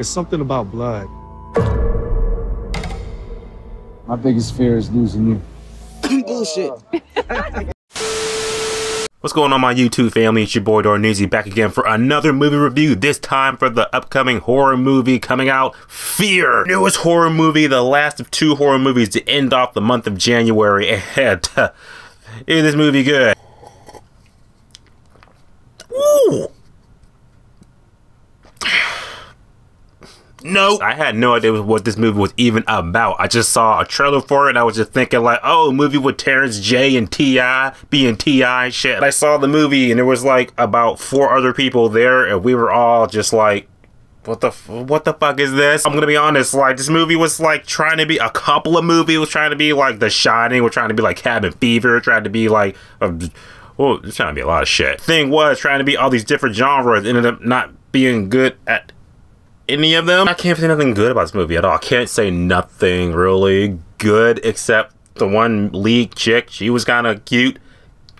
It's something about blood. My biggest fear is losing you. Bullshit. What's going on, my YouTube family? It's your boy Darneezy back again for another movie review. This time for the upcoming horror movie coming out, Fear. Newest horror movie, the last of 2 horror movies to end off the month of January. And is this movie good? Ooh. No, I had no idea what this movie was even about. I just saw a trailer for it and I was just thinking like, oh, a movie with Terrence J and T.I. being T.I. shit. And I saw the movie and there was like about 4 other people there and we were all just like, what the fuck is this? I'm gonna be honest, like this movie was like trying to be a couple of movies. It was trying to be like The Shining, was trying to be like Cabin Fever, trying to be like well, it's trying to be a lot of shit. Thing was trying to be all these different genres, ended up not being good at any of them. I can't say nothing good about this movie at all. I can't say nothing really good except the one lead chick. She was kind of cute.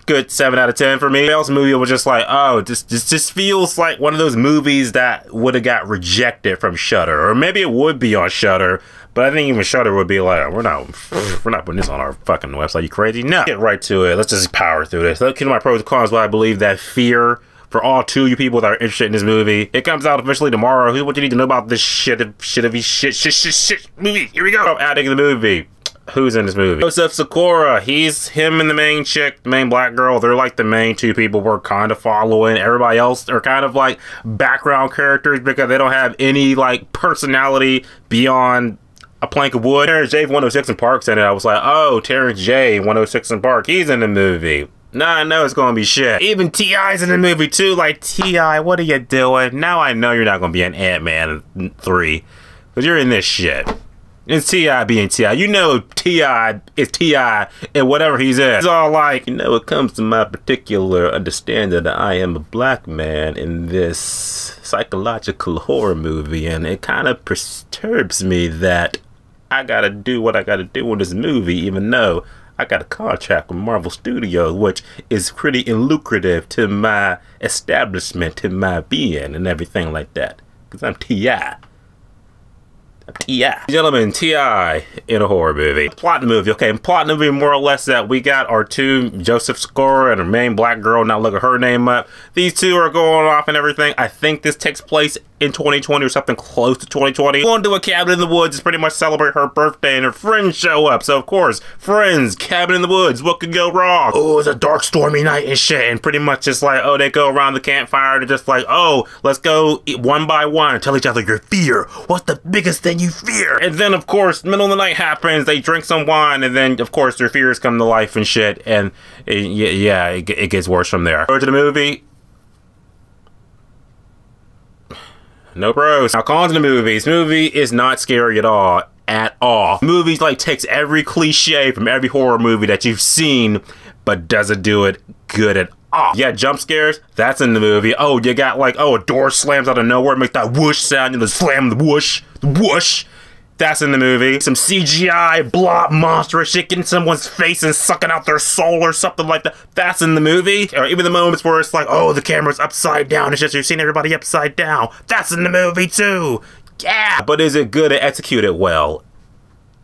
Good 7 out of 10 for me. The else movie was just like, oh, this just feels like one of those movies that would have got rejected from Shudder, or maybe it would be on Shudder. But I think even Shudder would be like, we're not putting this on our fucking website. You crazy? No. Get right to it. Let's just power through this. Let's get to my pros and cons. Why I believe that Fear, for all 2 of you people that are interested in this movie, it comes out officially tomorrow. What you need to know about this shit movie? Here we go. Adding the movie. Who's in this movie? Joseph Sikora. He's him and the main chick, the main black girl. They're like the main 2 people we're kind of following. Everybody else are kind of like background characters because they don't have any like personality beyond a plank of wood. Terrence J 106 in Park's in it. I was like, oh, Terrence J 106 in Park. He's in the movie. Now I know it's gonna be shit. Even T.I.'s in the movie too. Like, T.I., what are you doing? Now I know you're not gonna be in Ant-Man 3. Because you're in this shit. It's T.I. being T.I. You know T.I. is T.I. and whatever he's in. It's all like, you know, it comes to my particular understanding that I am a black man in this psychological horror movie. And it kind of perturbs me that I gotta do what I gotta do in this movie, even though I got a contract with Marvel Studios, which is pretty lucrative to my establishment, to my being, and everything like that. Because I'm T.I. T.I. Gentlemen, T.I. in a horror movie. Plot in the movie. Okay, plot in the movie more or less that we got our 2, Joseph Sikora and her main black girl. Now look at her name up. These 2 are going off and everything. I think this takes place in 2020 or something close to 2020. Going to a cabin in the woods to pretty much celebrate her birthday, and her friends show up. So of course, friends, cabin in the woods, what could go wrong? Oh, it's a dark, stormy night and shit. And pretty much just like, oh, they go around the campfire and just like, oh, let's go one by one and tell each other your fear. What's the biggest thing you fear? And then of course, middle of the night happens, they drink some wine, and then of course their fears come to life and shit. And it gets worse from there. Go to the movie. No pros. Now, cons in the movie. This movie is not scary at all. At all. Movies like takes every cliche from every horror movie that you've seen, but doesn't do it good at all. Yeah, jump scares, that's in the movie. Oh, you got like, oh, a door slams out of nowhere, makes that whoosh sound, and the slam, the whoosh, that's in the movie. Some CGI blob monster shit getting someone's face and sucking out their soul or something like that. That's in the movie. Or even the moments where it's like, oh, the camera's upside down. It's just you're seeing everybody upside down. That's in the movie too. Yeah. But is it good to execute it well?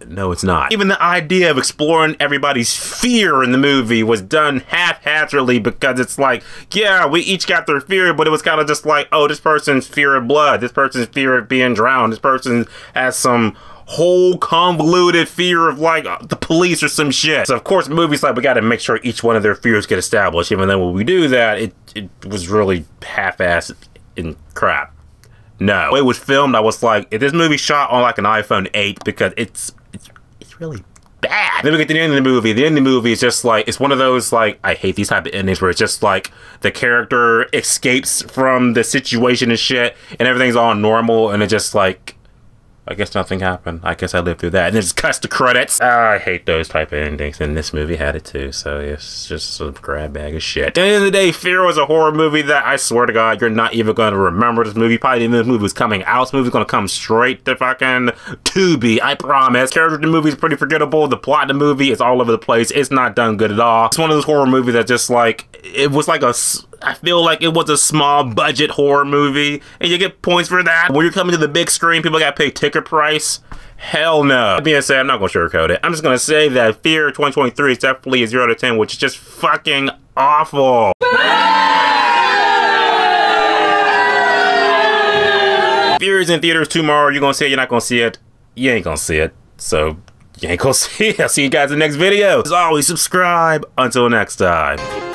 No, it's not. Even the idea of exploring everybody's fear in the movie was done haphazardly because it's like, yeah, we each got their fear, but it was kind of just like, oh, this person's fear of blood, this person's fear of being drowned, this person has some whole convoluted fear of like the police or some shit. So of course, movies like we got to make sure each one of their fears get established. Even though when we do that, it was really half-assed and crap. No, it was filmed. I was like, if this movie shot on like an iPhone 8 because it's really bad. Then we get to the end of the movie. The end of the movie is just like, it's one of those like, I hate these type of endings where it's just like the character escapes from the situation and shit and everything's all normal and it just like, I guess nothing happened. I guess I lived through that. And it just cuts the credits. I hate those type of endings, and this movie had it too, so it's just a grab bag of shit. At the end of the day, Fear was a horror movie that I swear to God, you're not even going to remember this movie. Probably even this movie was coming out. This movie's going to come straight to fucking Tubi, I promise. Character in the movie is pretty forgettable. The plot in the movie is all over the place. It's not done good at all. It's one of those horror movies that just like, it was like a I feel like it was a small budget horror movie, and you get points for that. When you're coming to the big screen, people gotta pay ticket price. Hell no. That being said, I'm not gonna sugarcoat it. I'm just gonna say that Fear 2023 is definitely a 0 to 10, which is just fucking awful. Fear is in theaters tomorrow. You're gonna see it, you're not gonna see it. You ain't gonna see it. So, you ain't gonna see it. I'll see you guys in the next video. As always, subscribe. Until next time.